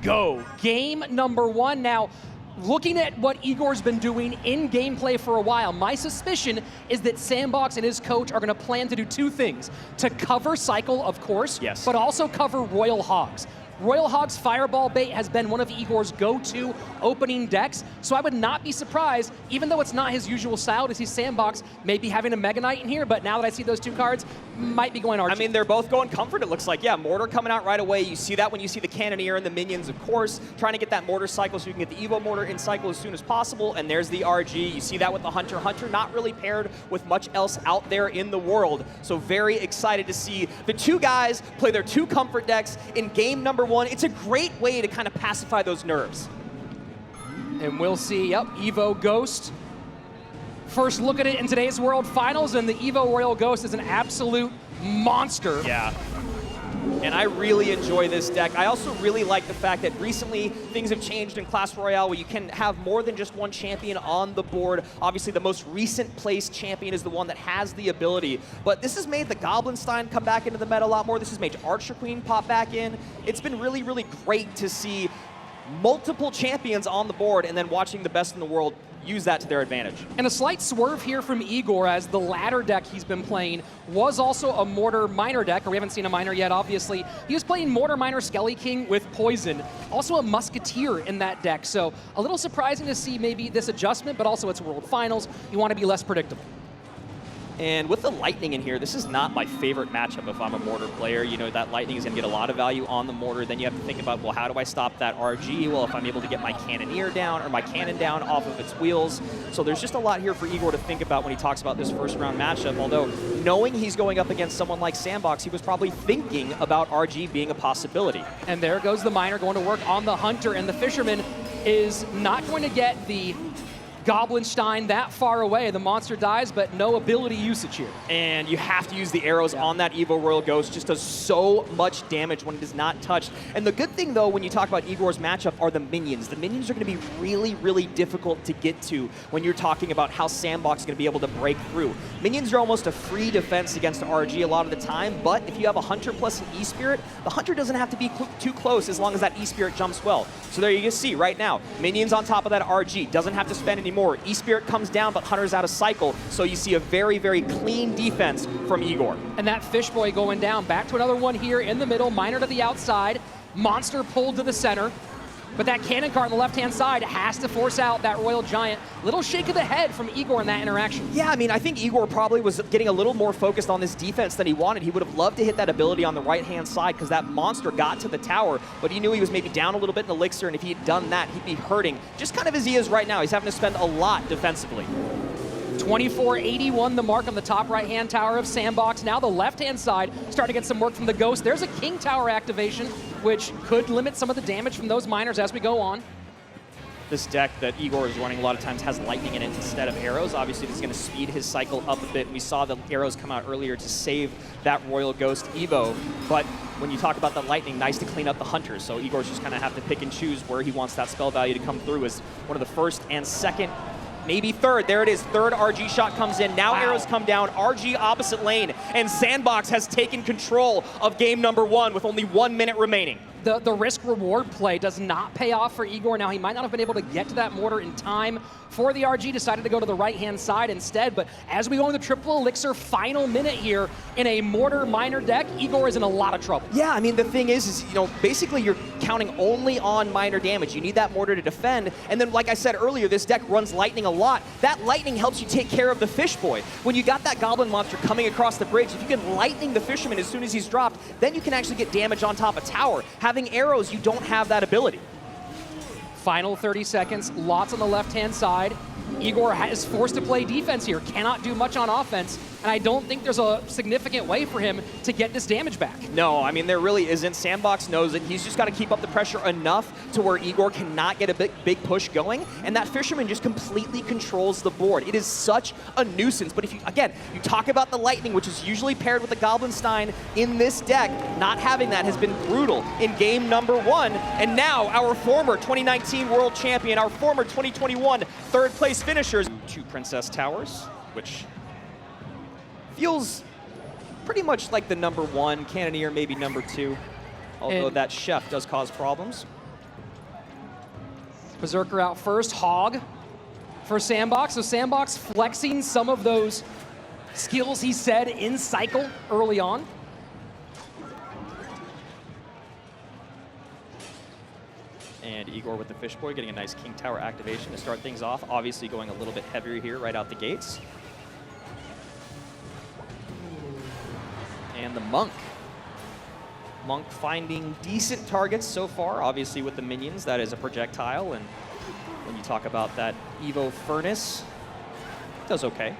go. Game number 1. Now, looking at what Igor's been doing in gameplay for a while, my suspicion is that SANDBOX and his coach are going to plan to do 2 things. To cover Cycle, of course, yes, but also cover Royal Hogs. Royal Hog's Fireball bait has been one of Igor's go-to opening decks, so I would not be surprised, even though it's not his usual style to see SANDBOX maybe having a Mega Knight in here, but now that I see those 2 cards, might be going RG. I mean, they're both going Comfort, it looks like. Yeah, Mortar coming out right away. You see that when you see the Cannoneer and the Minions, of course, trying to get that Mortar cycle so you can get the Evo Mortar in cycle as soon as possible, and there's the RG. You see that with the Hunter. Hunter not really paired with much else out there in the world, so very excited to see the 2 guys play their 2 Comfort decks in game number 1. It's a great way to kind of pacify those nerves. And we'll see, yep, Evo Ghost. First look at it in today's World Finals, and the Evo Royal Ghost is an absolute monster. Yeah. And I really enjoy this deck. I also really like the fact that recently things have changed in Clash Royale where you can have more than just one champion on the board. Obviously, the most recent placed champion is the one that has the ability. But this has made the Goblinstein come back into the meta a lot more. This has made Archer Queen pop back in. It's been really, really great to see multiple champions on the board and then watching the best in the world use that to their advantage. And a slight swerve here from Igor, as the ladder deck he's been playing was also a Mortar Miner deck, or we haven't seen a Miner yet, obviously. He was playing Mortar Miner Skelly King with Poison, also a Musketeer in that deck, so a little surprising to see maybe this adjustment, but also it's World Finals. You want to be less predictable. And with the Lightning in here, this is not my favorite matchup if I'm a Mortar player. You know, that Lightning is going to get a lot of value on the Mortar. Then you have to think about, well, how do I stop that RG? Well, if I'm able to get my Cannoneer down or my Cannon down off of its wheels. So there's just a lot here for Igor to think about when he talks about this first round matchup. Although, knowing he's going up against someone like SANDBOX, he was probably thinking about RG being a possibility. And there goes the Miner going to work on the Hunter, and the Fisherman is not going to get the Goblinstein that far away. The monster dies, but no ability usage here. And you have to use the arrows on that Evo Royal Ghost. Just does so much damage when it is not touched. And the good thing, though, when you talk about Igor's matchup are the Minions. The Minions are going to be really, really difficult to get to when you're talking about how SANDBOX is going to be able to break through. Minions are almost a free defense against RG a lot of the time, but if you have a Hunter plus an E-Spirit, the Hunter doesn't have to be too close as long as that E-Spirit jumps well. So there you can see right now, Minions on top of that RG, doesn't have to spend any more. E-Spirit comes down, but Hunter's out of cycle, so you see a very, very clean defense from Igor. And that Fish Boy going down. Back to another one here in the middle, Miner to the outside, Monster pulled to the center, but that Cannon cart on the left-hand side has to force out that Royal Giant. Little shake of the head from Igor in that interaction. Yeah, I mean, I think Igor probably was getting a little more focused on this defense than he wanted. He would have loved to hit that ability on the right-hand side because that monster got to the tower, but he knew he was maybe down a little bit in Elixir, and if he had done that, he'd be hurting, just kind of as he is right now. He's having to spend a lot defensively. 2481, the mark on the top right-hand tower of SANDBOX. Now the left-hand side starting to get some work from the Ghost. There's a King Tower activation, which could limit some of the damage from those miners as we go on. This deck that Igor is running a lot of times has lightning in it instead of arrows. Obviously, this is going to speed his cycle up a bit. We saw the arrows come out earlier to save that Royal Ghost Evo. But when you talk about the lightning, nice to clean up the Hunters. So Igor's just kind of have to pick and choose where he wants that spell value to come through as one of the first and second, maybe third. There it is. Third RG shot comes in. Now arrows come down. RG opposite lane. And SANDBOX has taken control of game number 1 with only 1 minute remaining. The risk-reward play does not pay off for Igor. Now, he might not have been able to get to that Mortar in time for the RG, decided to go to the right-hand side instead, but as we go into the triple Elixir final minute here in a Mortar Miner deck, Igor is in a lot of trouble. Yeah, I mean, the thing is, you know, basically you're counting only on Miner damage. You need that Mortar to defend, and then, like I said earlier, this deck runs Lightning a lot. That Lightning helps you take care of the Fish Boy. When you got that Goblin Monster coming across the bridge, if you can Lightning the Fisherman as soon as he's dropped, then you can actually get damage on top of tower. Having arrows, you don't have that ability. Final 30 seconds, lots on the left-hand side. Igor is forced to play defense here, cannot do much on offense, and I don't think there's a significant way for him to get this damage back. No, I mean, there really isn't. SANDBOX knows it. He's just got to keep up the pressure enough to where Igor cannot get a big push going, and that Fisherman just completely controls the board. It is such a nuisance, but if you, again, you talk about the Lightning, which is usually paired with the Goblinstein in this deck, not having that has been brutal in game number 1, and now our former 2019 World Champion, our former 2021 third place finishers, 2 Princess Towers, which feels pretty much like the number 1, Cannoneer maybe number 2, although that Chef does cause problems. Berserker out first, Hog for SANDBOX. So SANDBOX flexing some of those skills he said in cycle early on. And Igor with the Fish Boy getting a nice King Tower activation to start things off. Obviously going a little bit heavier here right out the gates. And the Monk. Monk finding decent targets so far. Obviously with the minions, that is a projectile. And when you talk about that Evo Furnace, it does okay.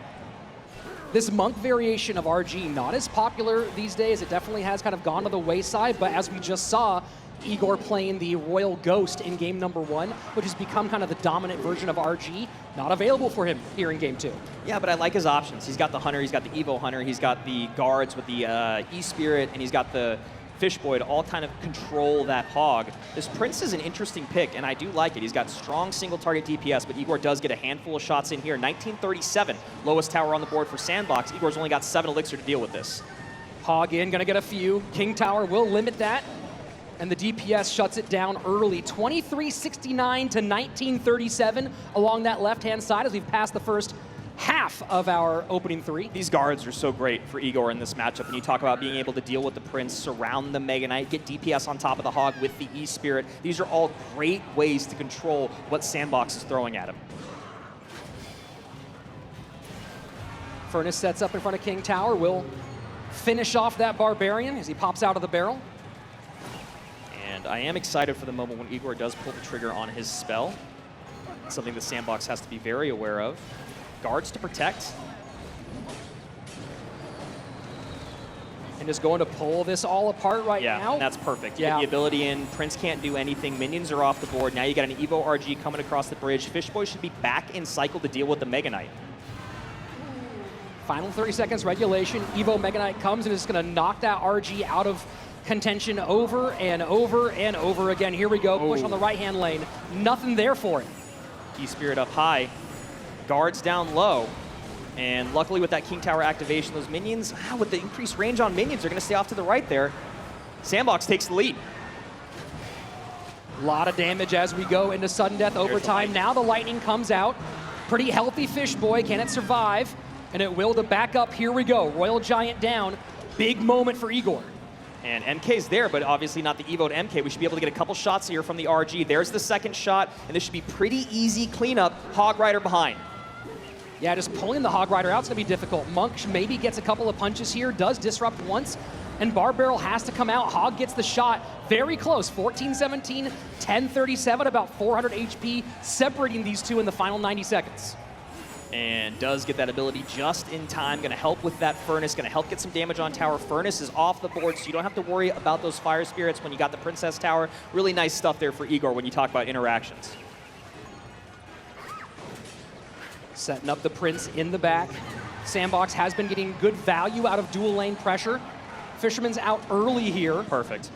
This Monk variation of RG, not as popular these days. It definitely has kind of gone to the wayside, but as we just saw, Igor playing the Royal Ghost in game number 1, which has become kind of the dominant version of RG, not available for him here in game 2. Yeah, but I like his options. He's got the Hunter, he's got the Evo Hunter, he's got the guards with the E-Spirit, and he's got the Fish Boy to all kind of control that Hog. This Prince is an interesting pick, and I do like it. He's got strong single target DPS, but Igor does get a handful of shots in here. 1937, lowest tower on the board for SANDBOX. Igor's only got 7 elixir to deal with this. Hog in, gonna get a few. King Tower will limit that, and the DPS shuts it down early. 2369 to 1937 along that left-hand side as we've passed the first half of our opening 3. These guards are so great for Igor in this matchup. When you talk about being able to deal with the Prince, surround the Mega Knight, get DPS on top of the Hog with the E-Spirit, these are all great ways to control what SANDBOX is throwing at him. Furnace sets up in front of King Tower, will finish off that Barbarian as he pops out of the barrel. And I am excited for the moment when Igor does pull the trigger on his spell. It's something that SANDBOX has to be very aware of. Guards to protect. And just going to pull this all apart right now. Yeah, that's perfect. You get the ability in. Prince can't do anything. Minions are off the board. Now you got an Evo RG coming across the bridge. Fish Boy should be back in cycle to deal with the Mega Knight. Final 30 seconds regulation. Evo Mega Knight comes and is going to knock that RG out of contention over and over and over again. Here we go. Push on the right-hand lane. Nothing there for it. E-Spirit up high. Guards down low. And luckily with that King Tower activation, those minions, with the increased range on minions, are going to stay off to the right there. SANDBOX takes the lead. A lot of damage as we go into sudden death overtime. Now the lightning comes out. Pretty healthy Fish Boy. Can it survive? And it will to back up. Here we go. Royal Giant down. Big moment for Igor. And MK's there, but obviously not the Evo to MK. We should be able to get a couple shots here from the RG. There's the second shot, and this should be pretty easy cleanup. Hog Rider behind. Yeah, just pulling the Hog Rider out is going to be difficult. Monk maybe gets a couple of punches here, does disrupt once, and Bar Barrel has to come out. Hog gets the shot very close. 14-17, 10-37, about 400 HP separating these two in the final 90 seconds. And does get that ability just in time. Going to help with that Furnace. Going to help get some damage on tower. Furnace is off the board, so you don't have to worry about those Fire Spirits when you got the Princess Tower. Really nice stuff there for Igor when you talk about interactions. Setting up the Prince in the back. SANDBOX has been getting good value out of dual lane pressure. Fisherman's out early here. Perfect.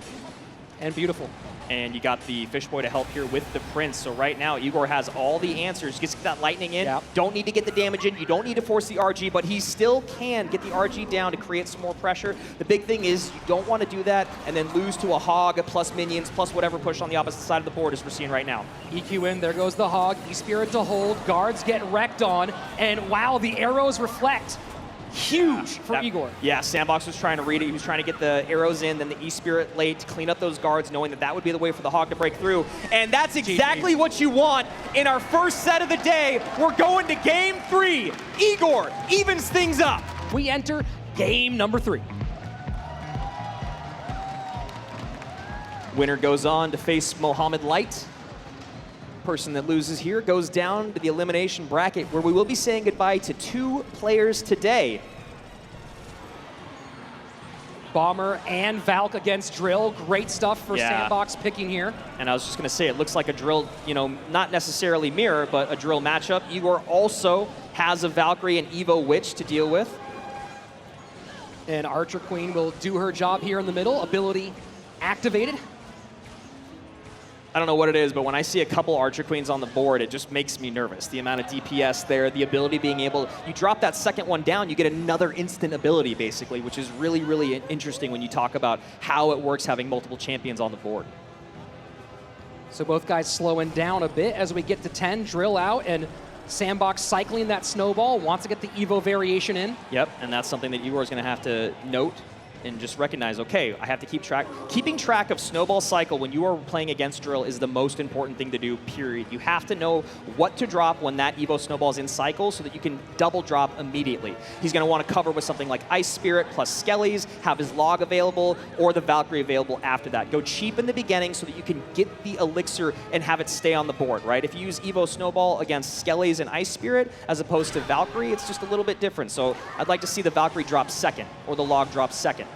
And beautiful. And you got the Fish Boy to help here with the Prince. So right now, Igor has all the answers. Gets that lightning in. Yep. Don't need to get the damage in. You don't need to force the RG, but he still can get the RG down to create some more pressure. The big thing is you don't want to do that and then lose to a Hog plus minions plus whatever push on the opposite side of the board as we're seeing right now. EQ in, there goes the Hog. E-Spirit to hold. Guards get wrecked on. And wow, the arrows reflect. Huge for Igor. Yeah, SANDBOX was trying to read it. He was trying to get the arrows in, then the E-Spirit late to clean up those guards, knowing that that would be the way for the Hog to break through. And that's exactly what you want in our first set of the day. We're going to game 3. Igor evens things up. We enter game number 3. Winner goes on to face Mohammed Light. Person that loses here goes down to the elimination bracket, where we will be saying goodbye to 2 players today. Bomber and Valk against Drill. Great stuff for SANDBOX picking here. And I was just going to say, it looks like a Drill, not necessarily mirror, but a Drill matchup. Igor also has a Valkyrie and Evo Witch to deal with. And Archer Queen will do her job here in the middle. Ability activated. I don't know what it is, but when I see a couple Archer Queens on the board, it just makes me nervous. The amount of DPS there, the ability being able, you drop that second one down, you get another instant ability, basically, which is really, really interesting when you talk about how it works having multiple champions on the board. So both guys slowing down a bit as we get to 10, drill out, and SANDBOX cycling that snowball, wants to get the Evo variation in. Yep, and that's something that Igor is going to have to note and just recognize, okay, I have to keep track. Keeping track of snowball cycle when you are playing against drill is the most important thing to do, period. You have to know what to drop when that Evo snowball is in cycle so that you can double drop immediately. He's going to want to cover with something like Ice Spirit plus Skellies, have his log available, or the Valkyrie available after that. Go cheap in the beginning so that you can get the elixir and have it stay on the board, right? If you use Evo snowball against Skellies and Ice Spirit as opposed to Valkyrie, it's just a little bit different. So I'd like to see the Valkyrie drop second or the log drop second.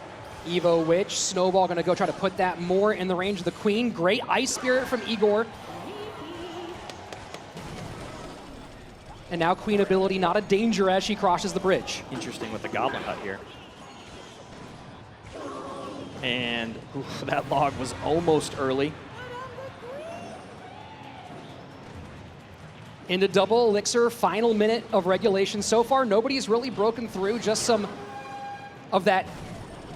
Evo Witch, Snowball going to go try to put that more in the range of the Queen. Great Ice Spirit from Igor. And now Queen ability not a danger as she crosses the bridge. Interesting with the Goblin Hut here. And oof, that log was almost early. Into double elixir, final minute of regulation. So far, nobody's really broken through, just some of that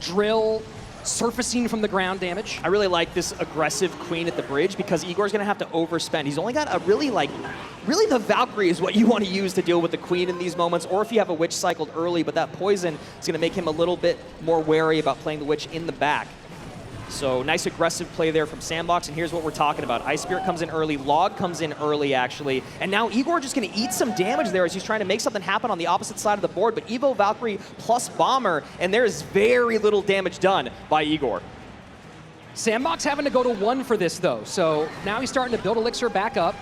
drill surfacing from the ground damage. I really like this aggressive Queen at the bridge because Igor's going to have to overspend. He's only got a really the Valkyrie is what you want to use to deal with the Queen in these moments, or if you have a Witch cycled early, but that poison is going to make him a little bit more wary about playing the Witch in the back. So nice aggressive play there from SANDBOX, and here's what we're talking about. Ice Spirit comes in early, Log comes in early actually, and now Igor just going to eat some damage there as he's trying to make something happen on the opposite side of the board, but Evo Valkyrie plus Bomber, and there is very little damage done by Igor. SANDBOX having to go to 1 for this though, so now he's starting to build elixir back up.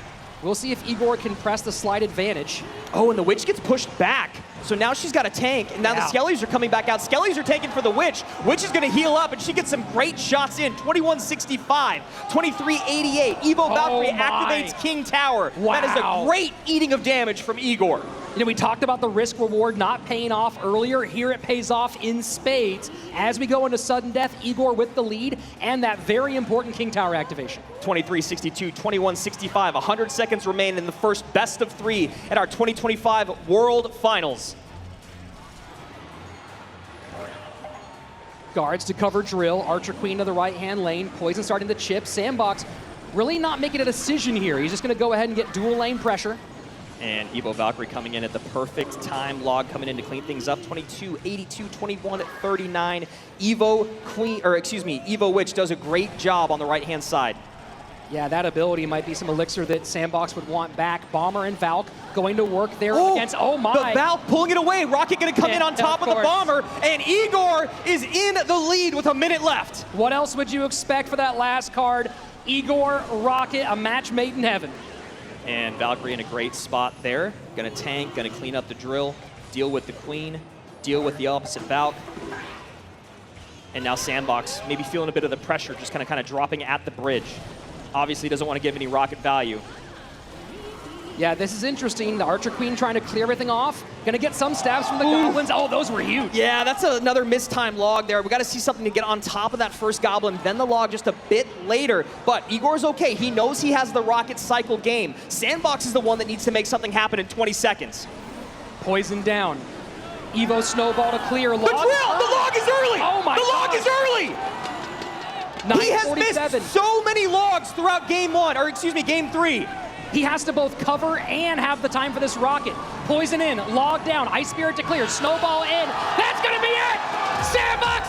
We'll see if Igor can press the slight advantage. Oh, and the Witch gets pushed back. So now she's got a tank, and now the Skellies are coming back out. Skellies are taking for the Witch. Witch is going to heal up, and she gets some great shots in. 2165, 2388. Evo Valkyrie activates King Tower. Wow. That is a great eating of damage from Igor. You know, we talked about the risk reward not paying off earlier. Here it pays off in spades. As we go into sudden death, Igor with the lead and that very important King Tower activation. 2362, 2165. 100 seconds remain in the first best of 3 at our 2025 World Finals. Guards to cover drill, Archer Queen to the right-hand lane, Poison starting to chip. SANDBOX really not making a decision here. He's just going to go ahead and get dual lane pressure. And Evo Valkyrie coming in at the perfect time. Log coming in to clean things up. 22, 82, 21, 39. Evo Witch does a great job on the right-hand side. Yeah, that ability might be some elixir that SANDBOX would want back. Bomber and Valk going to work there against, oh my. The Valk pulling it away. Rocket going to come in on top of the Bomber, and Igor is in the lead with a minute left. What else would you expect for that last card? Igor, Rocket, a match made in heaven. And Valkyrie in a great spot there. Gonna tank, gonna clean up the drill, deal with the Queen, deal with the opposite Valk. And now SANDBOX maybe feeling a bit of the pressure, just kind of dropping at the bridge. Obviously doesn't want to give any rocket value. Yeah, this is interesting. The Archer Queen trying to clear everything off. Gonna get some stabs from the Goblins. Oh, those were huge. Yeah, that's another mistime log there. We got to see something to get on top of that first Goblin, then the log just a bit later. But Igor's okay. He knows he has the rocket cycle game. SANDBOX is the one that needs to make something happen in 20 seconds. Poison down. Evo Snowball to clear. Log. The log is early! Oh my God. The log is early! He has missed so many logs throughout game 3. He has to both cover and have the time for this rocket. Poison in, log down, Ice Spirit to clear, Snowball in. That's gonna be it! SANDBOX